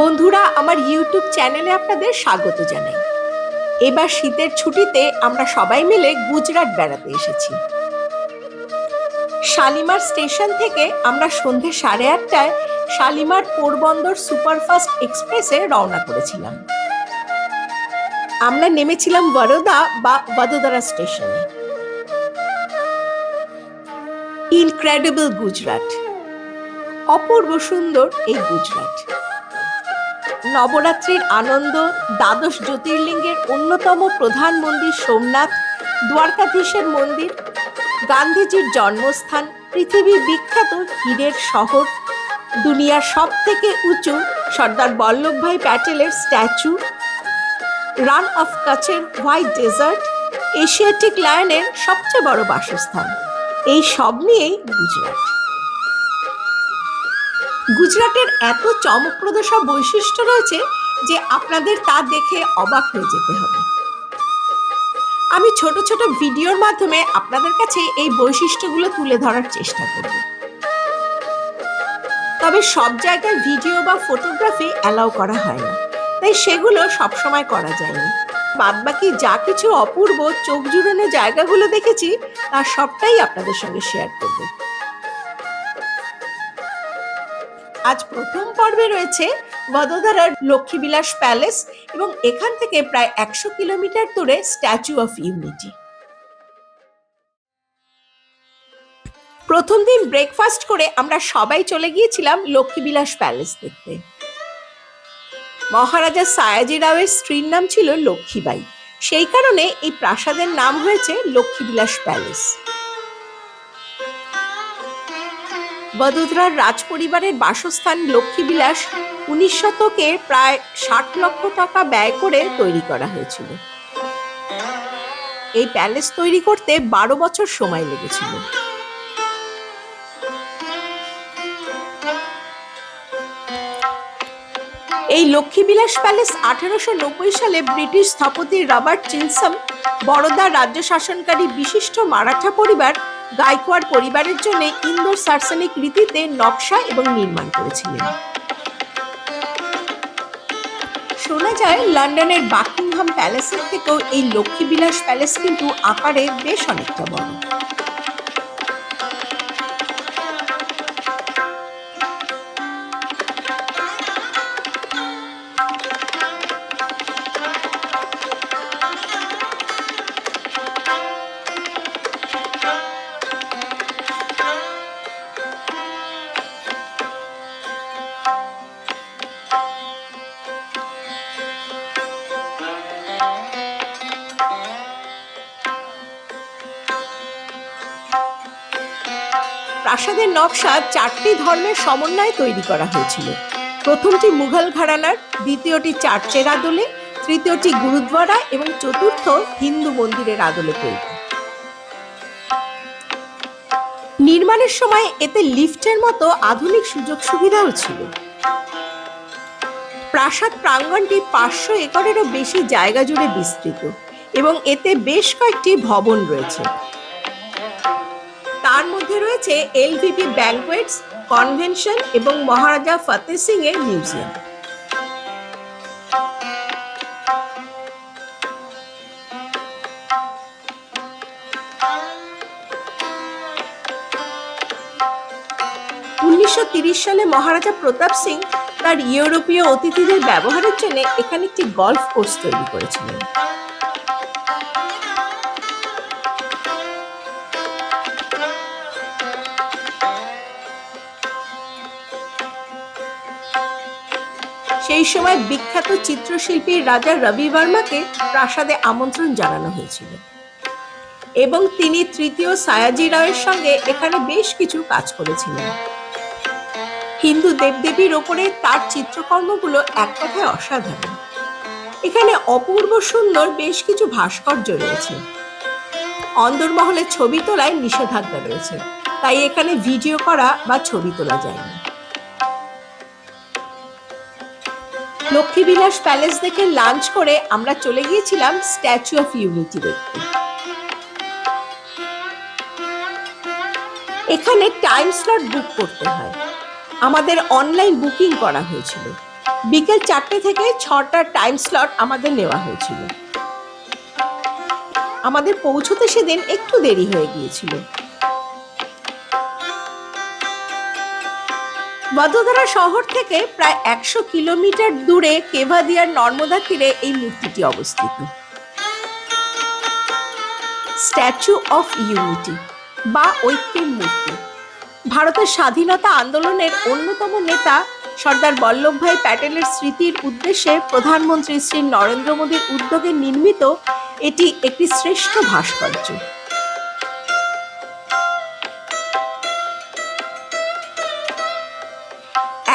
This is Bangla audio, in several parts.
বন্ধুরা, আমার ইউটিউব চ্যানেলে আপনাদের স্বাগত জানাই। এবার শীতের ছুটিতে আমরা সবাই মিলে গুজরাট বেড়াতে এসেছি। শালিমার স্টেশন থেকে আমরা সন্ধে 8:30টায় শালিমার পোরবন্দর সুপারফাস্ট এক্সপ্রেসে রওনা করেছিলাম। আমরা নেমেছিলাম বরোদা বা বদোদরা স্টেশনে। ইনক্রেডিবল গুজরাট, অপূর্ব সুন্দর এই গুজরাট। নবরাত্রির আনন্দ, দ্বাদশ জ্যোতির্লিঙ্গের অন্যতম প্রধান মন্দির সোমনাথ, দ্বারকাধীশের মন্দির, গান্ধীজির জন্মস্থান, পৃথিবীর বিখ্যাত হীরের শহর, দুনিয়ার সব থেকে উঁচু সর্দার বল্লভভাই প্যাটেলের স্ট্যাচু, রান অফ কাচের হোয়াইট ডেজার্ট, এশিয়াটিক লায়নের সবচেয়ে বড় বাসস্থান, এই সব নিয়েই গুজরাট। গুজরাটের এত চমকপ্রদ সব বৈশিষ্ট্য রয়েছে যে আপনাদের তা দেখে অবাক হয়ে যেতে হবে। আমি ছোট ছোট ভিডিওর মাধ্যমে আপনাদের কাছে এই বৈশিষ্ট্যগুলো তুলে ধরার চেষ্টা করব। তবে সব জায়গায় ভিডিও বা ফটোগ্রাফি অ্যালাউ করা হয় না, তাই সেগুলো সবসময় করা যায়নি। বাদবাকি যা কিছু অপূর্ব চোখ জুড়ানো জায়গাগুলো দেখেছি তার সবটাই আপনাদের সঙ্গে শেয়ার করব। আজ প্রথম পর্বে রয়েছে বদোদরার লক্ষ্মীবিলাস প্যালেস এবং এখান থেকে প্রায় 100 কিলোমিটার দূরে স্ট্যাচু অফ ইউনিটি। প্রথম দিন ব্রেকফাস্ট করে আমরা সবাই চলে গিয়েছিলাম লক্ষ্মীবিলাস প্যালেস দেখতে। মহারাজা সায়াজি রাওয়ের স্ত্রীর নাম ছিল লক্ষ্মীবাই, সেই কারণে এই প্রাসাদের নাম হয়েছে লক্ষ্মীবিলাস প্যালেস। বদোদরার রাজপরিবারের বাসস্থান লক্ষ্মীবিলাস 19 শতকে প্রায় 60 লক্ষ টাকা ব্যয় করে তৈরি করা হয়েছিল। এই প্যালেস তৈরি করতে 12 বছর সময় লেগেছিল। এই লক্ষ্মীবিলাস প্যালেস 1890 সালে ব্রিটিশ স্থপতি রবার্ট চিলসম, বরোদা রাজ্য শাসনকারী বিশিষ্ট মারাঠা পরিবার গায়কোয়াড় পরিবারের জন্য ইন্দোর সার্সেনিক রীতিতে নকশা এবং নির্মাণ করেছিলেন। শোনা যায় লন্ডনের বাকিংহাম প্যালেসের থেকেও এই লক্ষ্মীবিলাস প্যালেস কিন্তু আকারে বেশ অনেকটা বড়। প্রাসাদের নকশা 4টি ধর্মের সমন্বয়ে তৈরি করা হয়েছিল। প্রথমটি মুঘল ঘরানার, দ্বিতীয়টি চার্চের আদলে, তৃতীয়টি গুরুদ্বারা এবং চতুর্থ হিন্দু মন্দিরের আদলে তৈরি। নির্মাণের সময় এতে লিফটের মতো আধুনিক সুযোগ সুবিধাও ছিল। প্রাসাদ প্রাঙ্গণটি 500 একরেরও বেশি জায়গা জুড়ে বিস্তৃত এবং এতে বেশ কয়েকটি ভবন রয়েছে। তার মধ্যে রয়েছে এলভিপি ব্যাংকোয়েটস, কনভেনশন এবং মহারাজা ফতেহ সিং এর মিউজিয়াম। সালে মহারাজা প্রতাপ সিং তার ইউরোপীয় অতিথিদের ব্যবহারের জন্য এখানে একটি গলফ কোর্স তৈরি করেছিলেন। সেই সময় বিখ্যাত চিত্রশিল্পী রাজা রবি বর্মাকে প্রাসাদে আমন্ত্রণ জানানো হয়েছিল এবং তিনি তৃতীয় সায়াজি রাওয়ের সঙ্গে এখানে বেশ কিছু কাজ করেছিলেন। হিন্দু দেবদেবীর ওপরে তার চিত্রকর্মগুলো এক কথায় অসাধারণ। এখানে অপূর্ব সুন্দর বেশ কিছু ভাস্কর্য রয়েছে। অন্দরমহলে ছবি তোলায় নিষেধাজ্ঞা রয়েছে, তাই এখানে ভিডিও করা বা ছবি তোলা যায়নি। লক্ষ্মীবিলাস প্যালেস দেখে লাঞ্চ করে আমরা চলে গিয়েছিলাম স্ট্যাচু অফ ইউনিটি দেখতে। এখানে টাইম স্লট বুক করতে হয়। আমাদের অনলাইন বুকিং করা হয়েছিল। বিকেল 4টে থেকে 6টার টাইম স্লট আমাদের নেওয়া হয়েছিল। আমাদের পৌঁছতে সেদিন একটু দেরি হয়ে গিয়েছিল। বদোদরা শহর থেকে প্রায় 100 কিলোমিটার দূরে কেভাদিয়ার নর্মদা তীরে এই মূর্তিটি অবস্থিত। স্ট্যাচু অফ ইউনিটি বা ঐক্যের মূর্তি ভারতের স্বাধীনতা আন্দোলনের অন্যতম নেতা সর্দার বল্লভভাই প্যাটেলের স্মৃতির উদ্দেশ্যে প্রধানমন্ত্রী শ্রী নরেন্দ্র মোদীর উদ্যোগে নির্মিত এটি একটি শ্রেষ্ঠ ভাস্কর্য।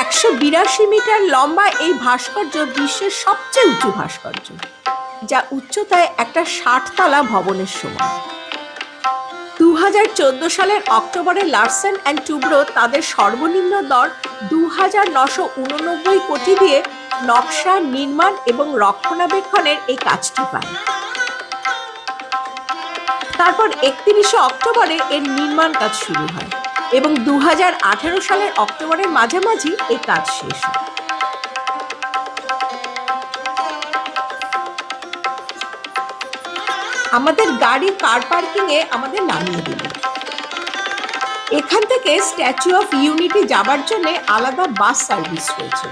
একশো 82 মিটার লম্বা এই ভাস্কর্য বিশ্বের সবচেয়ে উঁচু ভাস্কর্য, যা উচ্চতায় একটা 60 তলা ভবনের সমান। 2014 সালের অক্টোবরে লারসেন অ্যান্ড টুব্রো তাদের সর্বনিম্ন দর 2,989 কোটি দিয়ে নকশা, নির্মাণ এবং রক্ষণাবেক্ষণের এই কাজটি পায়। তারপর 31শে অক্টোবরে এর নির্মাণ কাজ শুরু হয় এবং 2018 সালের অক্টোবরের মাঝামাঝি এই কাজ শেষ হয়। আমাদের গাড়ি কার পার্কিং এ আমাদের নামিয়ে দিল। এখান থেকে স্ট্যাচু অফ ইউনিটি যাবার জন্য আলাদা বাস সার্ভিস রয়েছে।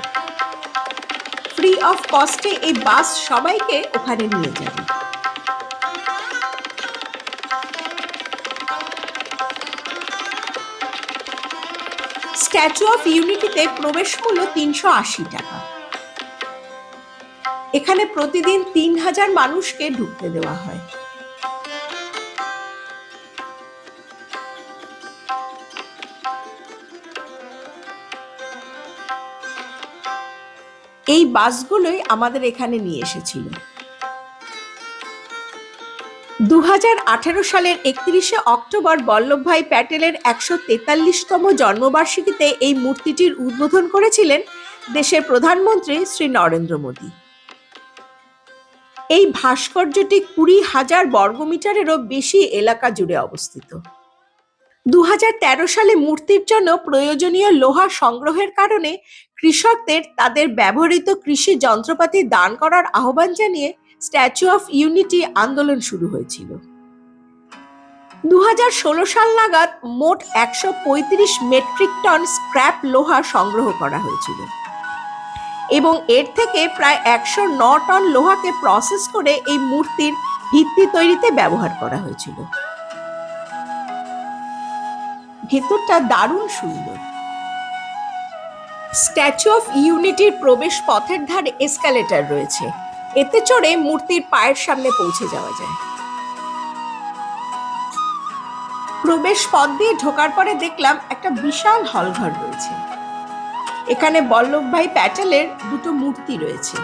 ফ্রি অফ কস্টে এই বাস সবাইকে ওখানে নিয়ে যাবে। স্ট্যাচু অফ ইউনিটিতে প্রবেশ মূল্য 380 টাকা। এখানে প্রতিদিন 3000 মানুষকে ঢুকতে দেওয়া হয়। এই বাসগুলোই আমাদের এখানে নিয়ে এসেছিল। 2018 সালের 31শে অক্টোবর বল্লভভাই প্যাটেলের 143তম জন্মবার্ষিকীতে এই মূর্তিটির উদ্বোধন করেছিলেন দেশের প্রধানমন্ত্রী শ্রী নরেন্দ্র মোদী। এই ভাস্কর্যটি 20,000 বর্গমিটারেরও বেশি এলাকা জুড়ে অবস্থিত। 2013 সালে মূর্তির জন্য প্রয়োজনীয় লোহা সংগ্রহের কারণে কৃষকদের তাদের ব্যবহৃত কৃষি যন্ত্রপাতি দান করার আহ্বান জানিয়ে স্ট্যাচু অফ ইউনিটি আন্দোলন শুরু হয়েছিল। 2016 সাল নাগাদ মোট 135 মেট্রিক টন স্ক্র্যাপ লোহা সংগ্রহ করা হয়েছিল এবং এর থেকে প্রায় 109 টন লোহাকে প্রসেস করে এই মূর্তির ভিত্তি তৈরিতে ব্যবহার করা হয়েছিল। ভেতরটা দারুণ সুন্দর। স্ট্যাচু অফ ইউনিটির প্রবেশ পথের ধারে এসকালেটর রয়েছে। এতে চড়ে মূর্তির পায়ের সামনে পৌঁছে যাওয়া যায়। প্রবেশ পথ দিয়ে ঢোকার পরে দেখলাম একটা বিশাল হলঘর রয়েছে। এখানে বল্লভভাই প্যাটেলের দুটো মূর্তি রয়েছে।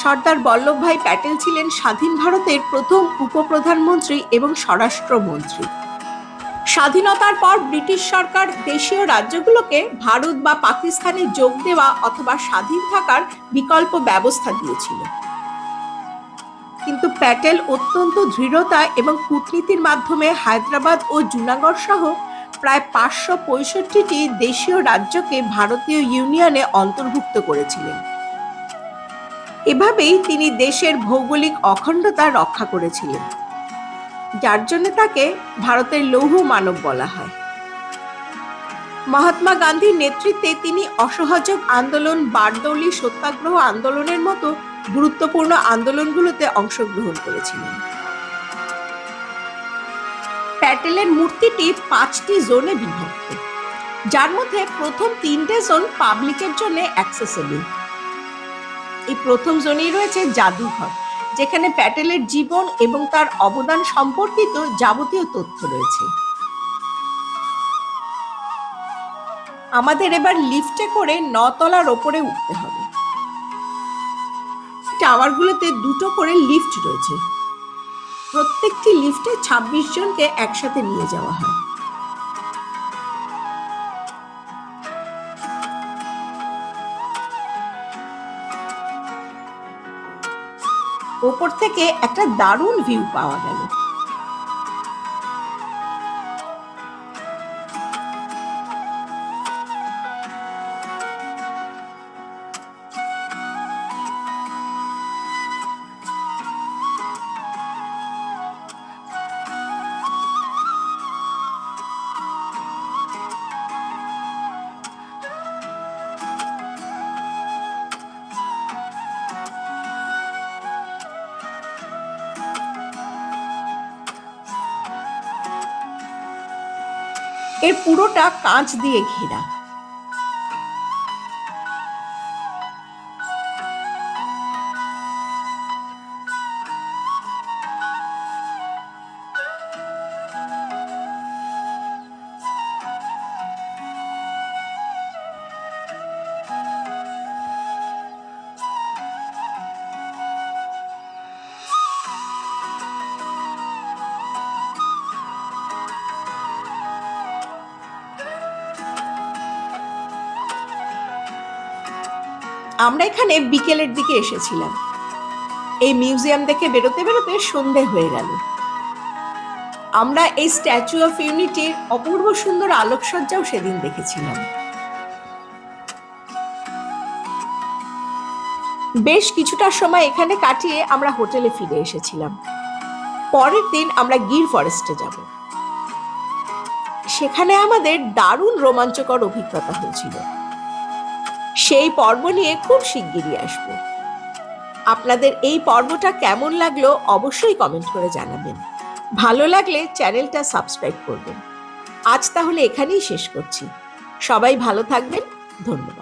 সর্দার বল্লভভাই প্যাটেল ছিলেন স্বাধীন ভারতের প্রথম উপপ্রধানমন্ত্রী এবং স্বরাষ্ট্রমন্ত্রী। স্বাধীনতার পর ব্রিটিশ সরকার দেশীয় রাজ্যগুলোকে ভারত বা পাকিস্তানে যোগ দেওয়া অথবা স্বাধীন থাকার বিকল্প ব্যবস্থা দিয়েছিল, কিন্তু প্যাটেল অত্যন্ত দৃঢ়তা এবং কূটনীতির মাধ্যমে হায়দ্রাবাদ ও জুনাগড় সহ প্রায় 565টি দেশীয় রাজ্যকে ভারতীয় ইউনিয়নে অন্তর্ভুক্ত করেছিলেন। এভাবেই তিনি দেশের ভৌগোলিক অখণ্ডতা রক্ষা করেছিলেন, যার জন্য তাকে ভারতের লৌহ মানব বলা হয়। মহাত্মা গান্ধীর নেতৃত্বে তিনি অসহযোগ আন্দোলন, বারদৌলি সত্যাগ্রহ আন্দোলনের মতো গুরুত্বপূর্ণ আন্দোলনগুলোতে অংশগ্রহণ করেছিলেন। প্যাটেলের মূর্তিটি 5টি জোনে বিভক্ত, যার মধ্যে প্রথম 3টে জোন পাবলিকের জন্য অ্যাক্সেসেবল। এই প্রথম জোনেই রয়েছে জাদুঘর, যেখানে প্যাটেলের জীবন এবং তার অবদান সম্পর্কিত যাবতীয় তথ্য রয়েছে। আমাদের এবার লিফটে করে 9 তলার ওপরে উঠতে হবে। টাওয়ারগুলোতে 2টো করে লিফট রয়েছে। প্রত্যেকটি লিফটে 26 জনকে একসাথে নিয়ে যাওয়া হয়। ওপর থেকে একটা দারুণ ভিউ পাওয়া গেল। এর পুরোটা কাঁচ দিয়ে ঘেরা। আমরা এখানে বিকেলের দিকে এসেছিলাম। এই মিউজিয়াম দেখে বেরোতে বেরোতে সন্ধে হয়ে গেল। আমরা এই স্ট্যাচু অফ ইউনিটির অপূর্ব সুন্দর আলোকসজ্জাও সেদিন দেখেছিলাম। বেশ কিছুটা সময় এখানে কাটিয়ে আমরা হোটেলে ফিরে এসেছিলাম। পরের দিন আমরা গির ফরেস্টে যাব। সেখানে আমাদের দারুণ রোমাঞ্চকর অভিজ্ঞতা হয়েছিল। সেই পর্ব নিয়ে খুব শিগগিরই আসব। আপনাদের এই পর্বটা কেমন লাগলো অবশ্যই কমেন্ট করে জানাবেন। ভালো লাগলে চ্যানেলটা সাবস্ক্রাইব করবেন। আজ তাহলে এখানেই শেষ করছি। সবাই ভালো থাকবেন। ধন্যবাদ।